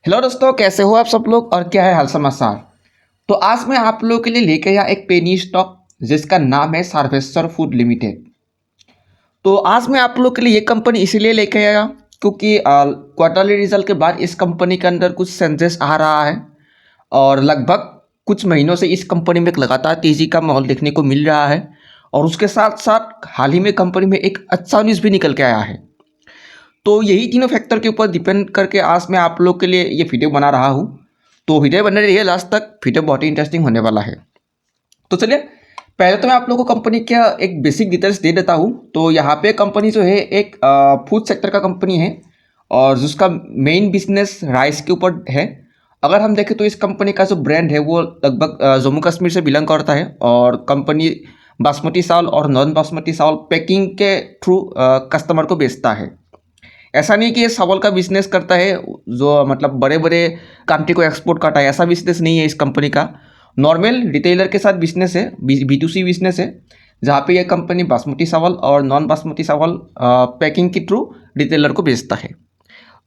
Hello दोस्तों, कैसे हो आप सब लोग और क्या है हाल समाचार। तो आज मैं आप लोगों के लिए लेके आया एक पेनी स्टॉक जिसका नाम है सर्वेश्वर फूड लिमिटेड। तो आज मैं आप लोगों के लिए ये कंपनी इसीलिए लेके आया क्योंकि क्वार्टरली रिजल्ट के बाद इस कंपनी के अंदर कुछ सेंसेस आ रहा है और लगभग कुछ महीनों से इस कंपनी में एक लगातार तेज़ी का माहौल देखने को मिल रहा है। और उसके साथ साथ हाल ही में कंपनी में एक अच्छा न्यूज़ भी निकल के आया है। तो यही तीनों फैक्टर के ऊपर डिपेंड करके आज मैं आप लोग के लिए ये वीडियो बना रहा हूँ। तो वीडियो बने रहिए लास्ट तक, वीडियो बहुत ही इंटरेस्टिंग होने वाला है। तो चलिए, पहले तो मैं आप लोगों को कंपनी का एक बेसिक डिटेल्स दे देता हूँ। तो यहाँ पे कंपनी जो है एक फूड सेक्टर का कंपनी है और जिसका मेन बिजनेस राइस के ऊपर है। अगर हम देखें तो इस कंपनी का जो ब्रांड है वो लगभग जम्मू कश्मीर से बिलोंग करता है और कंपनी बासमती चावल और नॉन बासमती चावल पैकिंग के थ्रू कस्टमर को बेचता है। ऐसा नहीं कि ये चावल का बिजनेस करता है जो मतलब बड़े बड़े कंट्री को एक्सपोर्ट करता है, ऐसा बिजनेस नहीं है इस कंपनी का। नॉर्मल रिटेलर के साथ बिजनेस है, B2C बिजनेस है, जहाँ पे ये कंपनी बासमती चावल और नॉन बासमती चावल पैकिंग के थ्रू रिटेलर को बेचता है।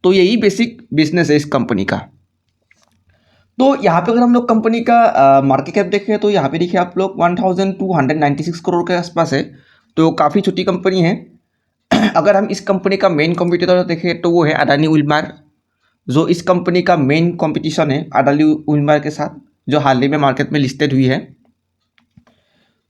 तो यही बेसिक बिजनेस है इस कंपनी का। तो यहाँ पे अगर हम लोग कंपनी का मार्केट कैप देखें तो यहाँ पे देखिए आप लोग 1296 करोड़ के आसपास है। तो काफ़ी छोटी कंपनी है। अगर हम इस कंपनी का मेन कॉम्पिटिटर देखें तो वो है अडानी विल्मार, जो इस कंपनी का मेन कंपटीशन है अडानी विल्मार के साथ, जो हाल ही में मार्केट में लिस्टेड हुई है।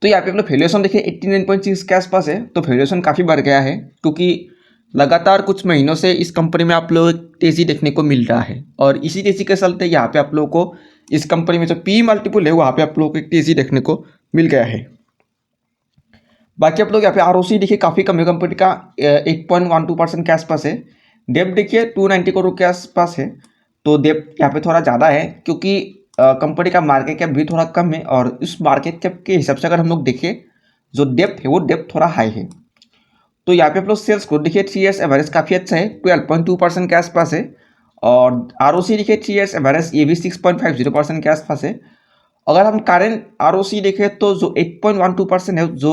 तो यहाँ पे आप लोग वैल्यूएशन देखिए 89.6 के आसपास है। तो वैल्यूएशन काफ़ी बढ़ गया है क्योंकि लगातार कुछ महीनों से इस कंपनी में आप लोग तेज़ी देखने को मिल रहा है और इसी तेज़ी के चलते यहाँ पे आप लोगों को इस कंपनी में जो पी मल्टीपल है वहाँ पे आप लोगों को एक तेज़ी देखने को मिल गया है। बाकी आप लोग यहाँ पे ROC देखिए काफ़ी कम है कंपनी का, 8.12% के आसपास है। डेब्ट देखिए 290 करोड़ के आसपास है। तो डेब्ट यहाँ पे थोड़ा ज़्यादा है क्योंकि कंपनी का मार्केट कैप भी थोड़ा कम है और इस मार्केट कैप के हिसाब से अगर हम लोग देखें जो डेप्थ है वो डेप्थ थोड़ा हाई है। तो यहाँ पे आप लोग सेल्स ग्रोथ देखिए 3 ईयर्स एवरेज काफ़ी अच्छा है, 12.2% के आसपास है। और ROC देखिए 3 ईयर्स एवरेज ये भी 6.50% के आसपास है। अगर हम करेंट ROC देखें तो जो 8.12% है, जो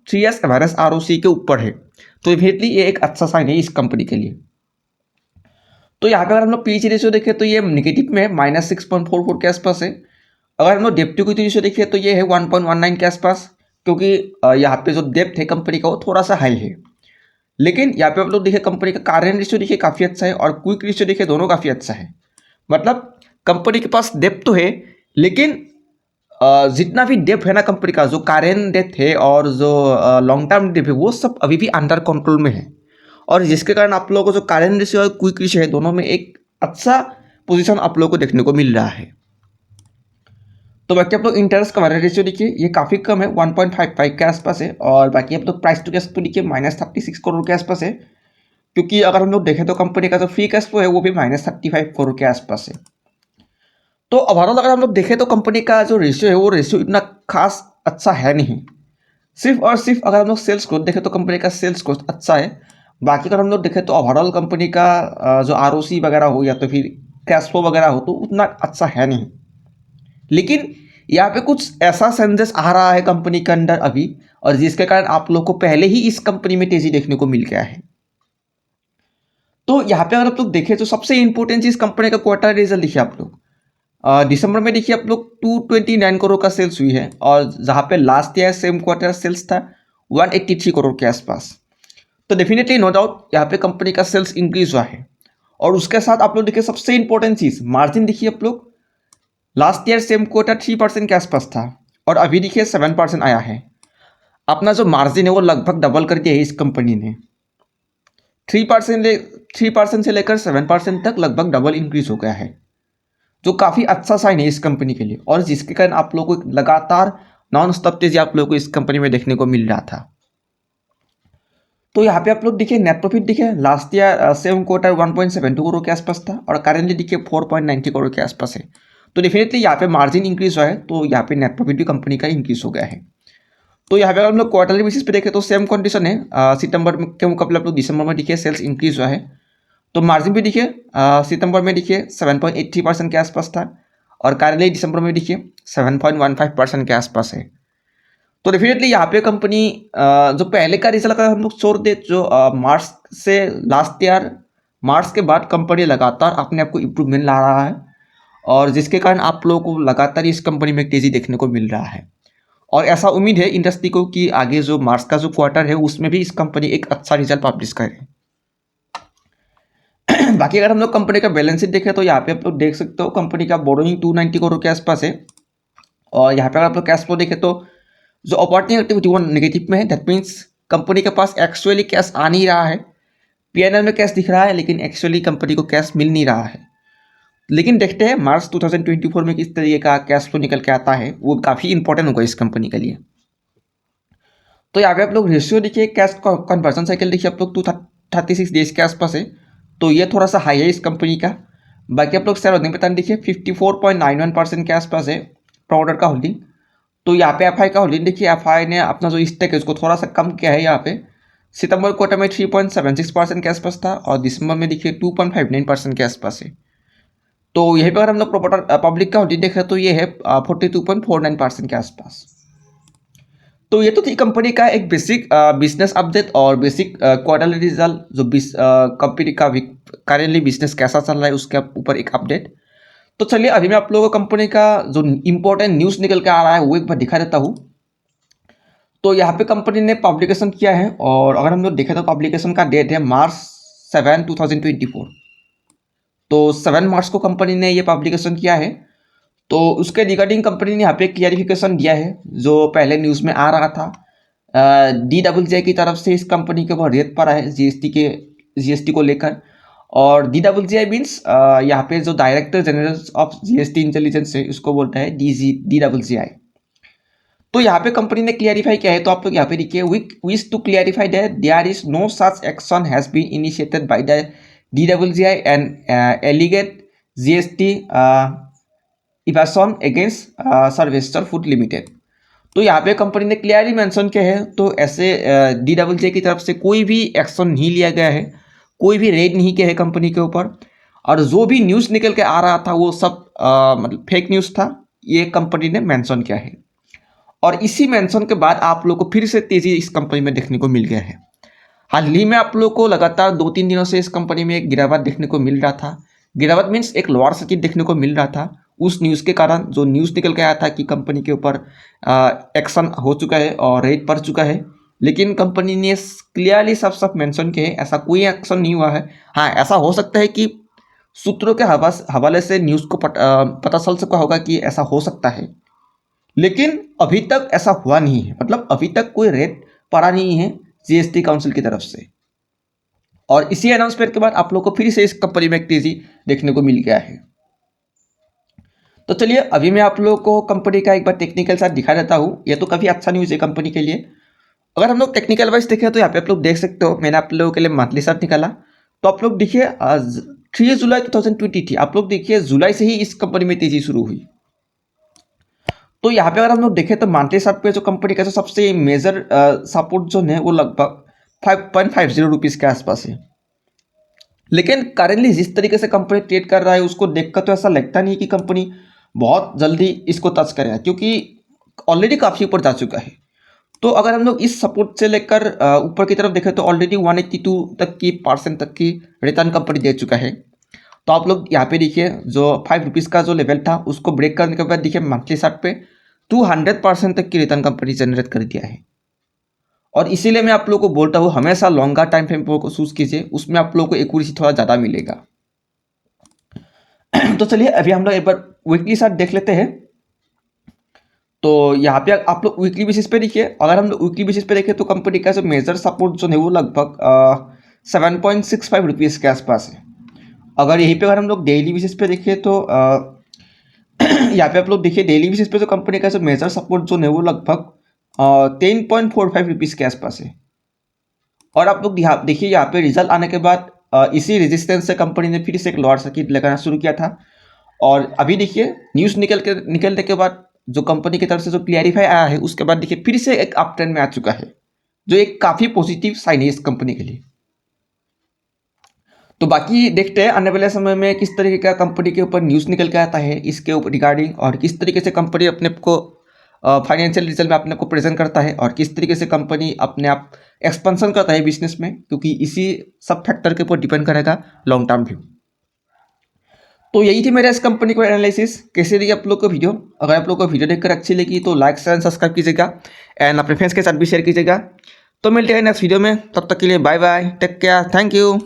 3 ईयर्स एवरेज ROC के ऊपर है, तो डेफिनेटली ये एक अच्छा साइन है इस कंपनी के लिए। तो यहाँ पे अगर हम लोग पीच रेशियो देखें तो ये निगेटिव में है, -6.44 के आसपास है। अगर हम लोग डेप्ट टू इक्विटी रेशियो देखिए तो ये है 1.19 के आसपास, क्योंकि यहाँ पे जो डेप्थ है कंपनी का वो थोड़ा सा हाई है। लेकिन यहाँ पे आप लोग देखिए कंपनी का करेंट रेशियो देखिए काफ़ी अच्छा है और क्विक रेशियो देखिए दोनों काफ़ी अच्छा है। मतलब कंपनी के पास डेप्थ तो है, लेकिन जितना भी डेप्थ है ना कंपनी का, जो करेंट डेप्थ है और जो लॉन्ग टर्म डेप्थ है वो सब अभी भी अंडर कंट्रोल में है। और जिसके कारण आप लोगों को जो करेंट रेशियो और क्विक रेशियो है दोनों में एक अच्छा पोजीशन आप लोगों को देखने को मिल रहा है। तो बाकी आप लोग इंटरेस्ट कवरेज रेशियो देखिए ये काफ़ी कम है, 1.55 के आसपास है। और बाकी आप लोग प्राइस टू कैश फ्लो देखिए -36 करोड़ के आसपास है, क्योंकि अगर हम लोग देखें तो कंपनी का जो फ्री कैश फ्लो है वो भी -35 करोड़ के आसपास है। तो ओवरऑल अगर हम लोग देखें तो कंपनी का जो रेशियो है वो रेशियो इतना खास अच्छा है नहीं। सिर्फ और सिर्फ अगर हम लोग सेल्स ग्रोथ देखें तो कंपनी का सेल्स ग्रोथ अच्छा है। बाकी अगर हम लोग देखें तो ओवरऑल कंपनी का जो ROC वगैरह हो या तो फिर कैश फ्लो वगैरह हो तो उतना अच्छा है नहीं। लेकिन यहाँ पे कुछ ऐसा सेंसेस आ रहा है कंपनी के अंदर अभी, और जिसके कारण आप लोग को पहले ही इस कंपनी में तेजी देखने को मिल गया है। तो यहाँ पे अगर आप लोग देखें तो सबसे इंपॉर्टेंट चीज कंपनी का क्वार्टर रिजल्ट देखिए आप लोग। दिसंबर में देखिए आप लोग 229 करोड़ का सेल्स हुई है और जहाँ पे last year same quarter sales था 183 करोड़ के आसपास। तो डेफिनेटली नो डाउट यहाँ पे कंपनी का सेल्स इंक्रीज हुआ है। और उसके साथ आप लोग देखिए सबसे इंपॉर्टेंट चीज मार्जिन देखिए आप लोग, लास्ट ईयर सेम क्वार्टर 3% के आसपास था और अभी देखिए 7% आया है। अपना जो मार्जिन है वो लगभग डबल कर दिया है इस कंपनी ने। 3% से लेकर 7% तक लगभग डबल इंक्रीज हो गया है, जो काफ़ी अच्छा साइन है इस कंपनी के लिए और जिसके कारण आप लोगों को लगातार नॉन स्टॉप तेजी आप लोगों को इस कंपनी में देखने को मिल रहा था। तो यहाँ पे आप लोग देखिए नेट प्रॉफिट देखिए last year same quarter 1.72 crore के आसपास था और करेंटली देखिए 4.90 करोड़ के आसपास है। तो डेफिनेटली यहाँ पे मार्जिन इंक्रीज हुआ है, तो यहाँ पे नेट प्रॉफिट भी कंपनी का इंक्रीज हो गया है। तो यहाँ पे अगर हम लोग क्वार्टरली बेसिस पे देखें तो सेम कंडीशन है, सितंबर के मुकाबले आप लोग दिसंबर में देखिए सेल्स इंक्रीज हुआ है। तो मार्जिन भी देखिए सितंबर में देखिए 7.83% के आसपास था और करेंटली दिसंबर में देखिए 7.15% के आसपास है। तो डेफिनेटली यहाँ पे कंपनी जो पहले का रिजल्ट अगर हम लोग छोड़ दे, जो मार्च से लास्ट ईयर मार्च के बाद कंपनी लगातार अपने आप को इम्प्रूवमेंट ला रहा है और जिसके कारण आप लोगों को लगातार इस कंपनी में तेज़ी देखने को मिल रहा है। और ऐसा उम्मीद है इंडस्ट्री को कि आगे जो मार्च का जो क्वार्टर है उसमें भी इस कंपनी एक अच्छा रिजल्ट पब्लिश करे। बाकी अगर हम लोग कंपनी का बैलेंस शीट देखें तो यहाँ पे आप लोग देख सकते हो कंपनी का बोरोइंग 290 करोड़ के आसपास है। और यहाँ पे अगर आप लोग कैश फ्लो देखें तो जो ऑपरेटिंग एक्टिविटी वो नेगेटिव में है। दैट मीन्स कंपनी के पास एक्चुअली कैश आ नहीं रहा है। पीएनएल में कैश दिख रहा है लेकिन एक्चुअली कंपनी को कैश मिल नहीं रहा है। लेकिन देखते हैं मार्च 2024 में किस तरीके का कैश फ्लो निकल के आता है, वो काफ़ी इंपॉर्टेंट होगा इस कंपनी के लिए। तो यहाँ पे आप लोग रेशियो देखिए, कैश कन्वर्जन साइकिल देखिए आप लोग 236 डेज के आसपास है, तो ये थोड़ा सा हाई है इस कंपनी का। बाकी आप लोग शेयर होल्डिंग पैटर्न देखिए 54.91% के आसपास है प्रमोटर का होल्डिंग। तो यहाँ पे एफआई का होल्डिंग देखिए, एफआई ने अपना जो स्टेक है उसको थोड़ा सा कम किया है। यहाँ पे सितंबर क्वार्टर में 3.76% के आसपास था और दिसंबर में देखिए 2.59% के आसपास है। तो यहीं पर अगर हम लोग प्रमोटर पब्लिक का होल्डिंग देखें तो ये है 42.49% के आसपास। तो ये तो थी कंपनी का एक बेसिक बिजनेस अपडेट और बेसिक क्वार्टरली रिजल्ट, जो कंपनी का करेंटली बिजनेस कैसा चल रहा है उसके ऊपर एक अपडेट। तो चलिए अभी मैं आप लोगों को कंपनी का जो इंपॉर्टेंट न्यूज़ निकल के आ रहा है वो एक बार दिखा देता हूँ। तो यहाँ पे कंपनी ने पब्लिकेशन किया है और अगर हम लोग देखें तो पब्लिकेशन का डेट है March 7, 2024। तो 7 मार्च को कंपनी ने ये पब्लिकेशन किया है। तो उसके रिगार्डिंग कंपनी ने यहाँ पे क्लियरिफिकेशन दिया है जो पहले न्यूज़ में आ रहा था। DWJ की तरफ से इस कंपनी के ऊपर रेड पड़ा है जीएसटी को लेकर। और DWJ मीन्स यहाँ पे जो director general of GST intelligence है उसको बोलता है DWGI। तो यहाँ पे कंपनी ने क्लियरिफाई किया है, तो आप लोग यहाँ पे देखिए, we wish to clarify that there is no such action has been initiated by the DWGI and alleged GST evasion against सर्वेस्टर फूड लिमिटेड। तो यहाँ पे कंपनी ने क्लियरली मेंशन किया है, तो ऐसे DWGI की तरफ से कोई भी एक्शन नहीं लिया गया है, कोई भी रेड नहीं किया है कंपनी के ऊपर। और जो भी न्यूज़ निकल के आ रहा था वो सब मतलब फेक न्यूज़ था, ये कंपनी ने मेंशन किया है। और इसी मेंशन के बाद आप लोग को फिर से तेज़ी इस कंपनी में देखने को मिल गया है। हाल ही में आप लोग को लगातार 2-3 दिनों से इस कंपनी में एक गिरावट देखने को मिल रहा था। गिरावट मीन्स एक लोअर सर्किट देखने को मिल रहा था उस न्यूज़ के कारण, जो न्यूज़ निकल के आया था कि कंपनी के ऊपर एक्शन हो चुका है और रेड पड़ चुका है। लेकिन कंपनी ने क्लियरली सब मेंशन किए, ऐसा कोई एक्शन नहीं हुआ है। हाँ, ऐसा हो सकता है कि सूत्रों के हवाले से न्यूज़ को पता चल सका होगा कि ऐसा हो सकता है, लेकिन अभी तक ऐसा हुआ नहीं है। मतलब अभी तक कोई रेट पड़ा नहीं है जीएसटी काउंसिल की तरफ से। और इसी अनाउंसमेंट के बाद आप लोग को फिर से इस कंपनी में एक तेजी देखने को मिल गया है। तो चलिए अभी मैं आप लोगों को कंपनी का एक बार टेक्निकल चार्ट दिखा देता हूँ। ये तो काफ़ी अच्छा न्यूज़ है कंपनी के लिए। अगर हम लोग टेक्निकल वाइज देखें तो यहाँ पे आप लोग देख सकते हो, मैंने आप लोगों के लिए मंथली चार्ट निकाला। तो आप लोग देखिए 3 जुलाई 2023 आप लोग देखिए जुलाई से ही इस कंपनी में तेजी शुरू हुई। तो यहाँ पे अगर हम लोग देखें तो मंथली चार्ट पे जो कंपनी का जो सबसे मेजर सपोर्ट जोन है वो लगभग 5.50 रुपीज़ के आसपास है। लेकिन करेंटली जिस तरीके से कंपनी ट्रेड कर रहा है उसको देखकर तो ऐसा लगता नहीं कि कंपनी बहुत जल्दी इसको टच करेगा, क्योंकि ऑलरेडी काफ़ी ऊपर जा चुका है। तो अगर हम लोग इस सपोर्ट से लेकर ऊपर की तरफ देखें तो ऑलरेडी 182 तक की % तक की रिटर्न कंपनी दे चुका है। तो आप लोग यहाँ पे देखिए जो 5 रुपीज़ का जो लेवल था उसको ब्रेक करने के बाद देखिए मंथली चार्ट पे 200% तक की रिटर्न कंपनी जनरेट कर दिया है। और इसीलिए मैं आप लोगों को बोलता हूँ हमेशा लॉन्गर टाइम फ्रेम को चूज कीजिए, उसमें आप लोगों को एक्यूरेसी थोड़ा ज़्यादा मिलेगा। तो चलिए अभी हम लोग एक बार वीकली चार्ट देख लेते हैं। तो यहाँ पे आप लोग वीकली बेसिस पे देखिए, अगर हम लोग वीकली बेसिस पे देखें तो कंपनी का जो मेजर सपोर्ट जो है वो लगभग 7.65 रुपीज़ के आसपास है। अगर यहीं पे अगर हम लोग डेली बेसिस पे देखें तो यहाँ पे आप लोग देखिए डेली बेसिस पे जो कंपनी का जो मेजर सपोर्ट जोन है वो लगभग 10.45 रुपीज़ के आसपास है। और आप लोग देखिए यहाँ पे रिजल्ट आने के बाद इसी रेजिस्टेंस से कंपनी ने फिर से एक लोअर सर्किट लगाना शुरू किया था। और अभी देखिए न्यूज़ निकलने के बाद जो कंपनी की तरफ से जो क्लियरिफाई आया है उसके बाद देखिए फिर से एक अप ट्रेंड में आ चुका है, जो एक काफ़ी पॉजिटिव साइन है इस कंपनी के लिए। तो बाकी देखते हैं आने वाले समय में किस तरीके का कंपनी के ऊपर न्यूज़ निकल के आता है इसके ऊपर रिगार्डिंग, और किस तरीके से कंपनी अपने को फाइनेंशियल रिजल्ट में अपने को प्रेजेंट करता है और किस तरीके से कंपनी अपने आप एक्सपेंशन करता है बिजनेस में, क्योंकि इसी सब फैक्टर के ऊपर डिपेंड करेगा लॉन्ग टर्म व्यू। तो यही थी मेरा इस कंपनी को एनालिसिस। कैसे लगी आप लोग को वीडियो? अगर आप लोग को वीडियो देखकर अच्छी लगी तो लाइक शेयर सब्सक्राइब कीजिएगा एंड अपने फ्रेंड्स के साथ भी शेयर कीजिएगा। तो मिलते हैं नेक्स्ट वीडियो में, तब तक के लिए bye bye, take care, thank you.